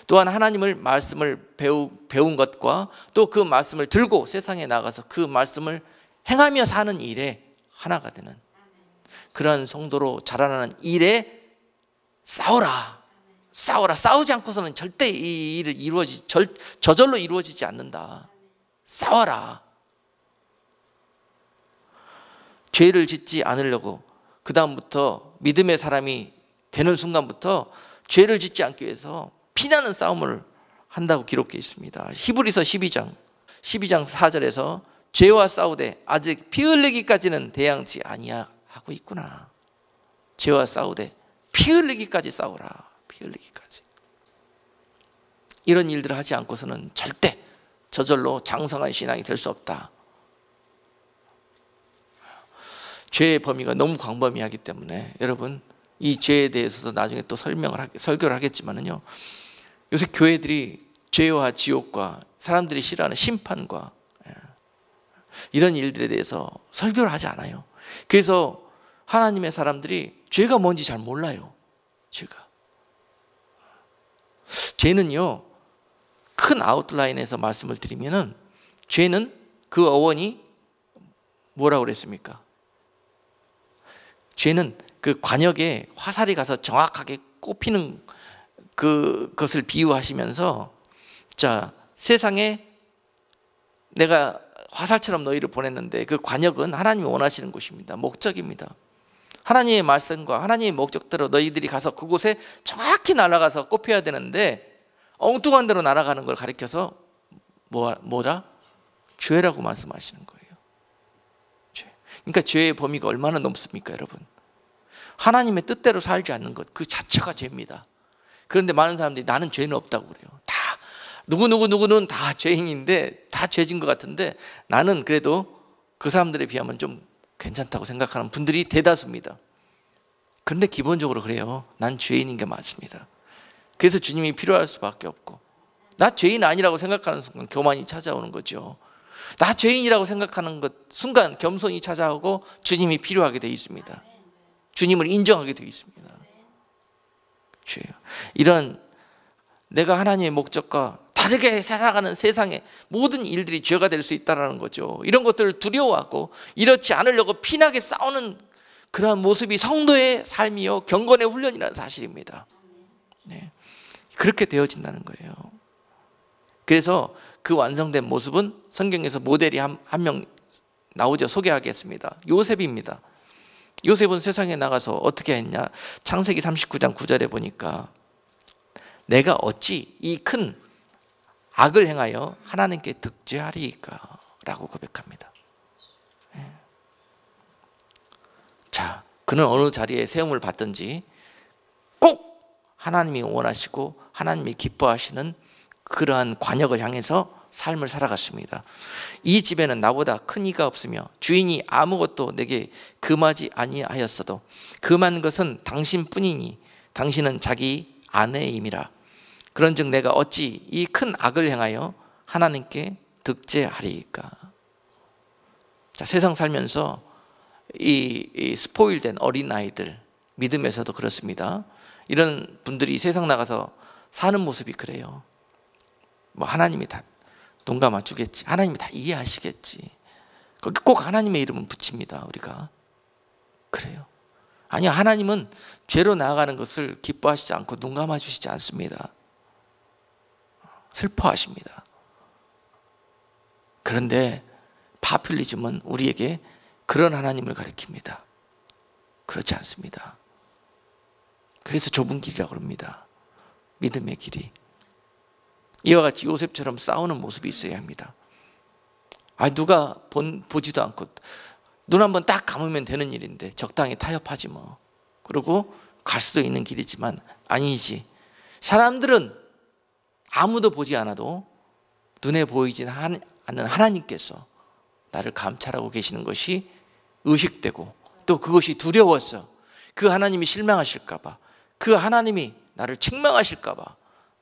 또한 하나님을 말씀을 배운 것과 또 그 말씀을 들고 세상에 나가서 그 말씀을 행하며 사는 일에 하나가 되는 그런 성도로 자라나는 일에 싸우라. 싸우지 않고서는 절대 이 일을 저절로 이루어지지 않는다. 싸워라. 죄를 짓지 않으려고 그 다음부터 믿음의 사람이 되는 순간부터 죄를 짓지 않기 위해서 피나는 싸움을 한다고 기록되어 있습니다. 히브리서 12장 4절에서 죄와 싸우되 아직 피 흘리기까지는 대항치 아니하고 있구나. 죄와 싸우되 피 흘리기까지 싸우라. 피 흘리기까지. 이런 일들을 하지 않고서는 절대 저절로 장성한 신앙이 될 수 없다. 죄의 범위가 너무 광범위하기 때문에 여러분, 이 죄에 대해서도 나중에 또 설교를 하겠지만은요, 요새 교회들이 죄와 지옥과 사람들이 싫어하는 심판과 이런 일들에 대해서 설교를 하지 않아요. 그래서 하나님의 사람들이 죄가 뭔지 잘 몰라요. 죄는요, 큰 아웃라인에서 말씀을 드리면은, 죄는 그 어원이 뭐라고 그랬습니까? 죄는 그 관역에 화살이 가서 정확하게 꼽히는 그것을 비유하시면서, 자, 세상에 내가 화살처럼 너희를 보냈는데 그 관역은 하나님이 원하시는 곳입니다. 목적입니다. 하나님의 말씀과 하나님의 목적대로 너희들이 가서 그곳에 정확히 날아가서 꼽혀야 되는데 엉뚱한 데로 날아가는 걸 가리켜서 뭐라? 죄라고 말씀하시는 거예요. 죄. 그러니까 죄의 범위가 얼마나 넓습니까, 여러분? 하나님의 뜻대로 살지 않는 것 그 자체가 죄입니다. 그런데 많은 사람들이 나는 죄는 없다고 그래요. 다 누구는 다 죄인인데 다 죄진 것 같은데 나는 그래도 그 사람들에 비하면 좀 괜찮다고 생각하는 분들이 대다수입니다. 그런데 기본적으로 그래요. 난 죄인인 게 맞습니다. 그래서 주님이 필요할 수밖에 없고, 나 죄인 아니라고 생각하는 순간 교만이 찾아오는 거죠. 나 죄인이라고 생각하는 순간 겸손이 찾아오고 주님이 필요하게 되어 있습니다. 주님을 인정하게 되어 있습니다. 죄요. 이런 내가 하나님의 목적과 다르게 살아가는 세상의 모든 일들이 죄가 될 수 있다는 거죠. 이런 것들을 두려워하고 이렇지 않으려고 피나게 싸우는 그러한 모습이 성도의 삶이요 경건의 훈련이라는 사실입니다. 네. 그렇게 되어진다는 거예요. 그래서 그 완성된 모습은 성경에서 모델이 한 명 나오죠. 소개하겠습니다. 요셉입니다. 요셉은 세상에 나가서 어떻게 했냐? 창세기 39장 9절에 보니까 내가 어찌 이 큰 악을 행하여 하나님께 득죄하리이까? 라고 고백합니다. 자, 그는 어느 자리에 세움을 받든지 꼭 하나님이 원하시고 하나님이 기뻐하시는 그러한 관역을 향해서 삶을 살아갔습니다. 이 집에는 나보다 큰 이가 없으며 주인이 아무것도 내게 금하지 아니하였어도 금한 것은 당신뿐이니 당신은 자기 아내임이라. 그런즉 내가 어찌 이 큰 악을 행하여 하나님께 득죄하리이까? 자, 세상 살면서 이 스포일된 어린아이들, 믿음에서도 그렇습니다. 이런 분들이 세상 나가서 사는 모습이 그래요. 뭐 하나님이 다 눈 감아주겠지, 하나님이 다 이해하시겠지, 꼭 하나님의 이름은 붙입니다. 우리가 그래요. 아니요, 하나님은 죄로 나아가는 것을 기뻐하시지 않고 눈 감아주시지 않습니다. 슬퍼하십니다. 그런데 파퓰리즘은 우리에게 그런 하나님을 가리킵니다. 그렇지 않습니다. 그래서 좁은 길이라고 합니다. 믿음의 길이. 이와 같이 요셉처럼 싸우는 모습이 있어야 합니다. 누가 보지도 않고 눈 한번 딱 감으면 되는 일인데 적당히 타협하지 뭐. 그리고 갈 수도 있는 길이지만 아니지. 사람들은 아무도 보지 않아도 눈에 보이진 않는 하나님께서 나를 감찰하고 계시는 것이 의식되고 또 그것이 두려워서 그 하나님이 실망하실까 봐, 그 하나님이 나를 책망하실까 봐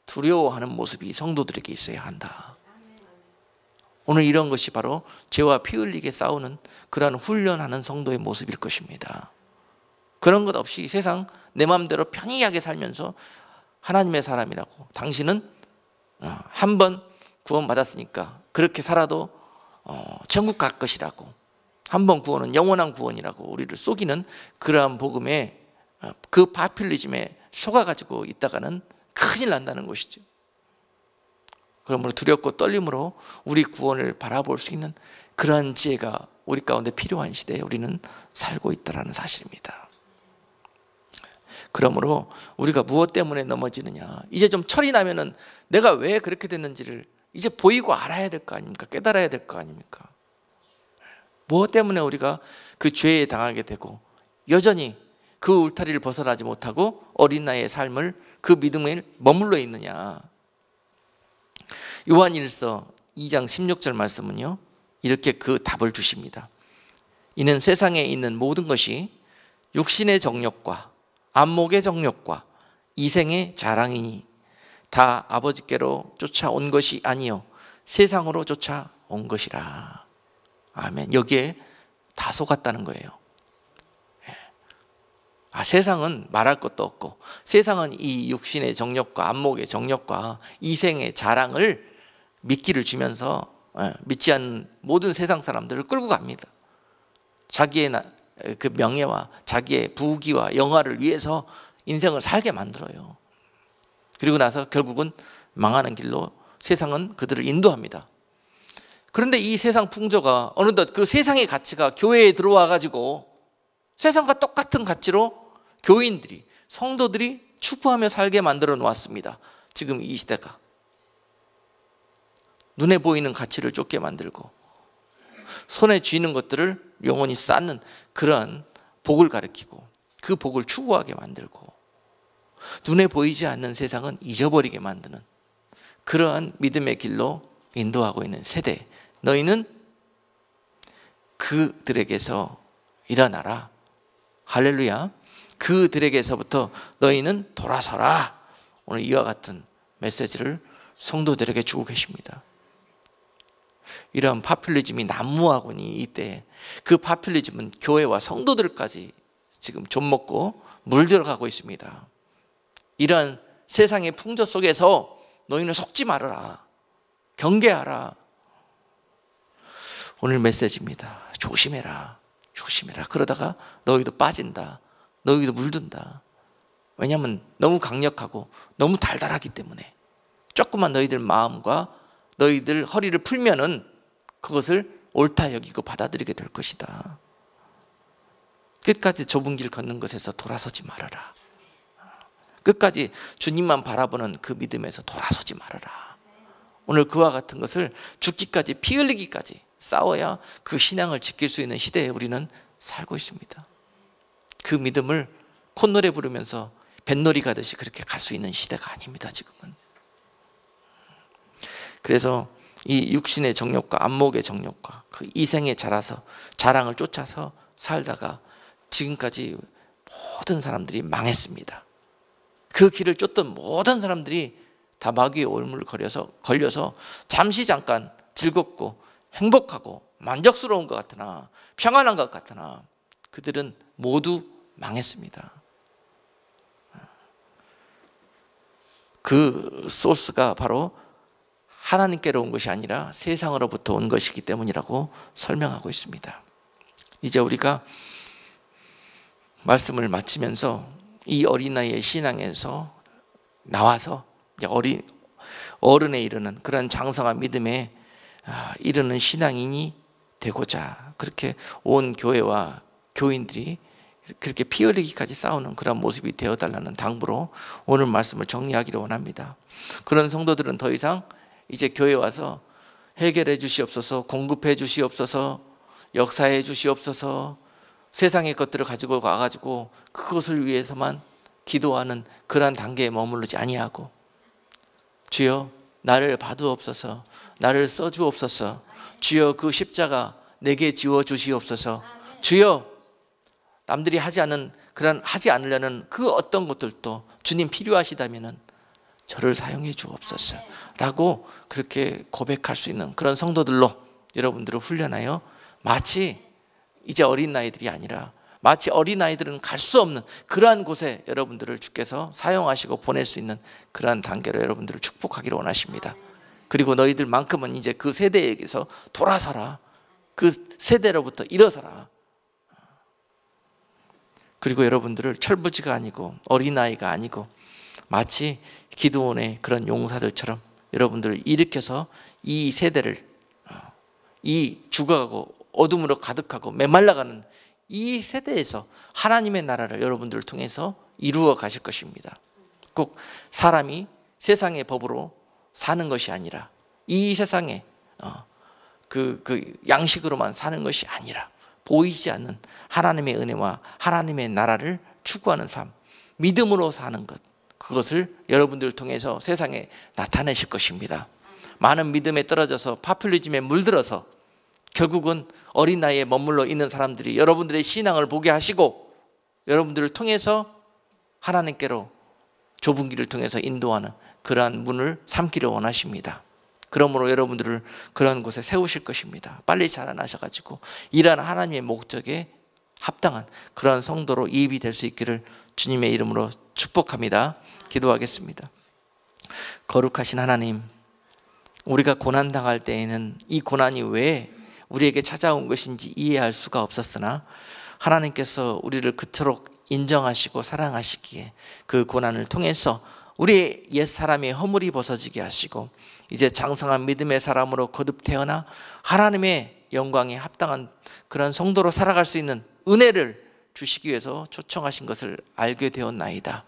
두려워하는 모습이 성도들에게 있어야 한다. 오늘 이런 것이 바로 죄와 피 흘리게 싸우는 그러한 훈련하는 성도의 모습일 것입니다. 그런 것 없이 세상 내 마음대로 편리하게 살면서 하나님의 사람이라고, 당신은 한 번 구원받았으니까 그렇게 살아도 천국 갈 것이라고, 한 번 구원은 영원한 구원이라고 우리를 속이는 그러한 복음에, 그 파퓰리즘에 속아가지고 있다가는 큰일 난다는 것이죠. 그러므로 두렵고 떨림으로 우리 구원을 바라볼 수 있는 그러한 지혜가 우리 가운데 필요한 시대에 우리는 살고 있다는 사실입니다. 그러므로 우리가 무엇 때문에 넘어지느냐, 이제 좀 철이 나면은 내가 왜 그렇게 됐는지를 이제 보이고 알아야 될 거 아닙니까? 깨달아야 될 거 아닙니까? 무엇 때문에 우리가 그 죄에 당하게 되고 여전히 그 울타리를 벗어나지 못하고 어린 나이의 삶을, 그 믿음에 머물러 있느냐. 요한일서 2장 16절 말씀은요, 이렇게 그 답을 주십니다. 이는 세상에 있는 모든 것이 육신의 정욕과 안목의 정욕과 이생의 자랑이니 다 아버지께로 쫓아온 것이 아니요 세상으로 쫓아온 것이라. 아멘. 여기에 다 속았다는 거예요. 세상은 말할 것도 없고, 세상은 이 육신의 정욕과 안목의 정욕과 이생의 자랑을 미끼를 주면서 믿지 않는 모든 세상 사람들을 끌고 갑니다. 자기의 그 명예와 자기의 부귀와 영화를 위해서 인생을 살게 만들어요. 그리고 나서 결국은 망하는 길로 세상은 그들을 인도합니다. 그런데 이 세상 풍조가 어느덧 그 세상의 가치가 교회에 들어와 가지고 세상과 똑같은 가치로 교인들이, 성도들이 추구하며 살게 만들어 놓았습니다. 지금 이 시대가 눈에 보이는 가치를 쫓게 만들고 손에 쥐는 것들을 영원히 쌓는 그런 복을 가리키고 그 복을 추구하게 만들고 눈에 보이지 않는 세상은 잊어버리게 만드는 그러한 믿음의 길로 인도하고 있는 세대, 너희는 그들에게서 일어나라. 할렐루야. 그들에게서부터 너희는 돌아서라. 오늘 이와 같은 메시지를 성도들에게 주고 계십니다. 이러한 파퓰리즘이 난무하고니 이때 그 파퓰리즘은 교회와 성도들까지 지금 좀먹고 물들어가고 있습니다. 이러한 세상의 풍조 속에서 너희는 속지 말아라. 경계하라. 오늘 메시지입니다. 조심해라. 조심해라. 그러다가 너희도 빠진다. 너희도 물든다. 왜냐하면 너무 강력하고 너무 달달하기 때문에 조금만 너희들 마음과 너희들 허리를 풀면은 그것을 옳다 여기고 받아들이게 될 것이다. 끝까지 좁은 길 걷는 것에서 돌아서지 말아라. 끝까지 주님만 바라보는 그 믿음에서 돌아서지 말아라. 오늘 그와 같은 것을 죽기까지, 피 흘리기까지 싸워야 그 신앙을 지킬 수 있는 시대에 우리는 살고 있습니다. 그 믿음을 콧노래 부르면서 뱃놀이 가듯이 그렇게 갈 수 있는 시대가 아닙니다. 지금은. 그래서 이 육신의 정욕과 안목의 정욕과 그 이생에 자랑을 쫓아서 살다가 지금까지 모든 사람들이 망했습니다. 그 길을 쫓던 모든 사람들이 다 마귀의 올무를 걸려서 잠시 잠깐 즐겁고 행복하고 만족스러운 것 같으나, 평안한 것 같으나 그들은 모두 망했습니다. 그 소스가 바로 하나님께로 온 것이 아니라 세상으로부터 온 것이기 때문이라고 설명하고 있습니다. 이제 우리가 말씀을 마치면서 이 어린아이의 신앙에서 나와서 어른에 이르는 그런 장성한 믿음에 이르는 신앙인이 되고자 그렇게 온 교회와 교인들이 그렇게 피 흘리기까지 싸우는 그런 모습이 되어달라는 당부로 오늘 말씀을 정리하기를 원합니다. 그런 성도들은 더 이상 이제 교회에 와서 해결해 주시옵소서, 공급해 주시옵소서, 역사해 주시옵소서, 세상의 것들을 가지고 와가지고 그것을 위해서만 기도하는 그러한 단계에 머무르지 아니하고, 주여 나를 봐두옵소서, 나를 써주옵소서, 주여 그 십자가 내게 지워 주시옵소서, 주여 남들이 하지 않으려는 그 어떤 것들도 주님 필요하시다면은 저를 사용해 주옵소서 라고 그렇게 고백할 수 있는 그런 성도들로 여러분들을 훈련하여 마치 이제 어린아이들이 아니라 마치 어린아이들은 갈 수 없는 그러한 곳에 여러분들을 주께서 사용하시고 보낼 수 있는 그러한 단계로 여러분들을 축복하기를 원하십니다. 그리고 너희들만큼은 이제 그 세대에게서 돌아서라. 그 세대로부터 일어서라. 그리고 여러분들을 철부지가 아니고 어린아이가 아니고 마치 기드온의 그런 용사들처럼 여러분들을 일으켜서 이 세대를 이 죽어가고 어둠으로 가득하고 메말라가는 이 세대에서 하나님의 나라를 여러분들을 통해서 이루어 가실 것입니다. 꼭 사람이 세상의 법으로 사는 것이 아니라 이 세상에 그 양식으로만 사는 것이 아니라 보이지 않는 하나님의 은혜와 하나님의 나라를 추구하는 삶, 믿음으로 사는 것, 그것을 여러분들을 통해서 세상에 나타내실 것입니다. 많은 믿음에 떨어져서 파퓰리즘에 물들어서 결국은 어린 나이에 머물러 있는 사람들이 여러분들의 신앙을 보게 하시고 여러분들을 통해서 하나님께로 좁은 길을 통해서 인도하는 그러한 문을 삼기를 원하십니다. 그러므로 여러분들을 그런 곳에 세우실 것입니다. 빨리 자라나셔가지고 이러한 하나님의 목적에 합당한 그러한 성도로 이입이 될 수 있기를 주님의 이름으로 축복합니다. 기도하겠습니다. 거룩하신 하나님, 우리가 고난당할 때에는 이 고난이 왜 우리에게 찾아온 것인지 이해할 수가 없었으나 하나님께서 우리를 그토록 인정하시고 사랑하시기에 그 고난을 통해서 우리의 옛사람의 허물이 벗어지게 하시고 이제 장성한 믿음의 사람으로 거듭 태어나 하나님의 영광에 합당한 그런 성도로 살아갈 수 있는 은혜를 주시기 위해서 초청하신 것을 알게 되었나이다.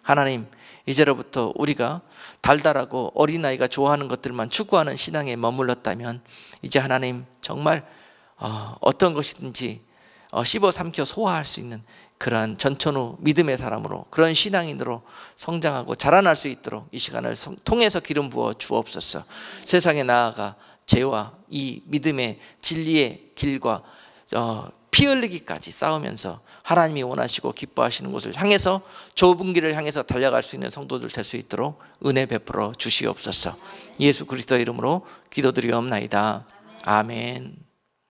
하나님, 이제로부터 우리가 달달하고 어린아이가 좋아하는 것들만 추구하는 신앙에 머물렀다면 이제 하나님 정말 어떤 것이든지 씹어 삼켜 소화할 수 있는 그러한 전천후 믿음의 사람으로 그런 신앙인으로 성장하고 자라날 수 있도록 이 시간을 통해서 기름 부어 주옵소서. 세상에 나아가 죄와 이 믿음의 진리의 길과 피 흘리기까지 싸우면서 하나님이 원하시고 기뻐하시는 곳을 향해서 좁은 길을 향해서 달려갈 수 있는 성도들 될 수 있도록 은혜 베풀어 주시옵소서. 예수 그리스도의 이름으로 기도드리옵나이다. 아멘.